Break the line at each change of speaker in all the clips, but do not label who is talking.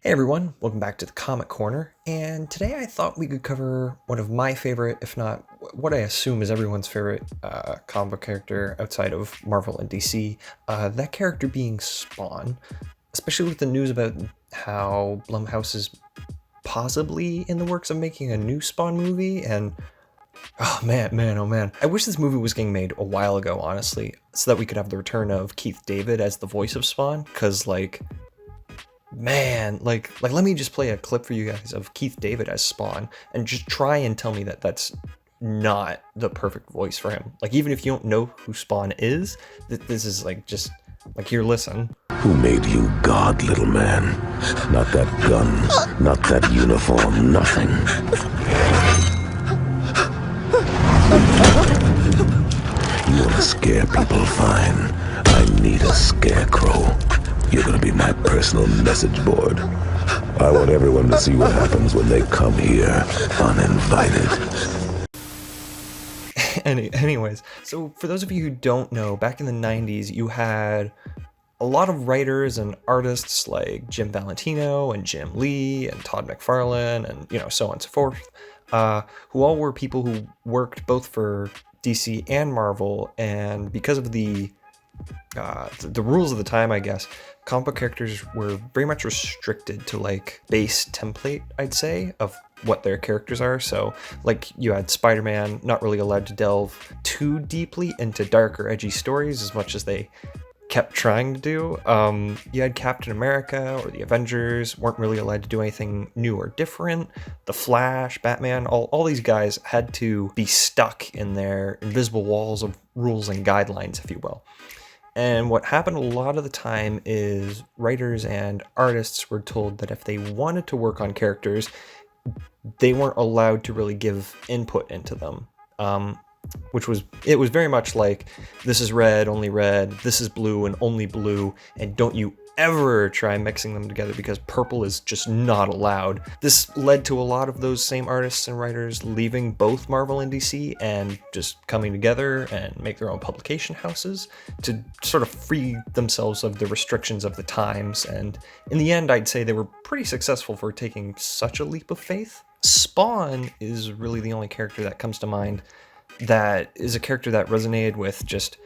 Hey everyone, welcome back to the Comic Corner, and today I thought we could cover one of my favorite, if not what I assume is everyone's favorite comic book character outside of Marvel and DC, that character being Spawn, especially with the news about how Blumhouse is possibly in the works of making a new Spawn movie, and oh man, I wish this movie was getting made a while ago, honestly, so that we could have the return of Keith David as the voice of Spawn, because man, let me just play a clip for you guys of Keith David as Spawn and just try and tell me that that's not the perfect voice for him. Like, even if you don't know who Spawn is, this is just here, listen.
Who made you God, little man? Not that gun, not that uniform, nothing. You want to scare people? Fine. I need a scarecrow. You're gonna be my personal message board. I want everyone to see what happens when they come here uninvited.
Anyways, so for those of you who don't know, back in the 90s, you had a lot of writers and artists like Jim Valentino and Jim Lee and Todd McFarlane and, so on and so forth, who all were people who worked both for DC and Marvel, and because of the rules of the time, I guess, comic book characters were very much restricted to base template, I'd say, of what their characters are. So you had Spider-Man not really allowed to delve too deeply into dark or edgy stories as much as they kept trying to do. You had Captain America or the Avengers weren't really allowed to do anything new or different. The Flash, Batman, all these guys had to be stuck in their invisible walls of rules and guidelines, if you will. And what happened a lot of the time is writers and artists were told that if they wanted to work on characters, they weren't allowed to really give input into them. It was very much like, this is red, only red, this is blue and only blue, and don't you ever try mixing them together because purple is just not allowed. This led to a lot of those same artists and writers leaving both Marvel and DC and just coming together and make their own publication houses to sort of free themselves of the restrictions of the times. And in the end, I'd say they were pretty successful for taking such a leap of faith. Spawn is really the only character that comes to mind that is a character that resonated with just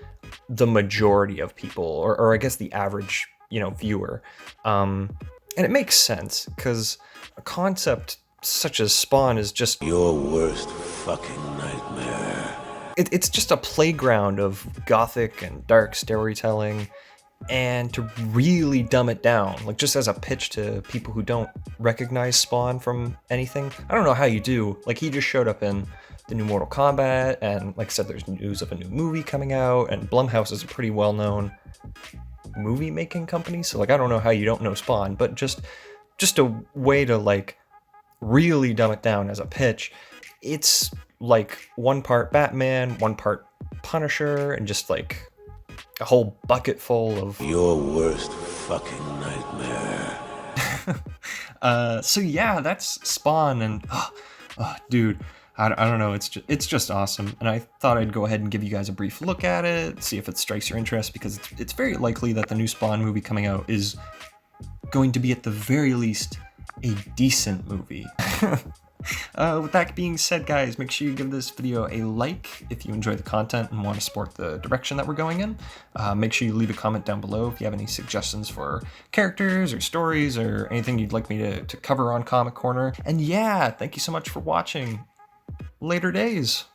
the majority of people, or I guess the average viewer. And it makes sense, because a concept such as Spawn is just
your worst fucking nightmare.
It's just a playground of gothic and dark storytelling, and to really dumb it down, just as a pitch to people who don't recognize Spawn from anything, I don't know how you do. He just showed up in the new Mortal Kombat, and like I said, there's news of a new movie coming out, and Blumhouse is a pretty well-known movie making company, so I don't know how you don't know Spawn, but just a way to really dumb it down as a pitch. It's one part Batman, one part Punisher, and just a whole bucket full of
your worst fucking nightmare.
So yeah, that's Spawn, and dude, I don't know, it's just awesome, and I thought I'd go ahead and give you guys a brief look at it, see if it strikes your interest, because it's very likely that the new Spawn movie coming out is going to be, at the very least, a decent movie. With that being said, guys, make sure you give this video a like if you enjoy the content and want to support the direction that we're going in. Make sure you leave a comment down below if you have any suggestions for characters or stories or anything you'd like me to cover on Comic Corner. And yeah, thank you so much for watching. Later days.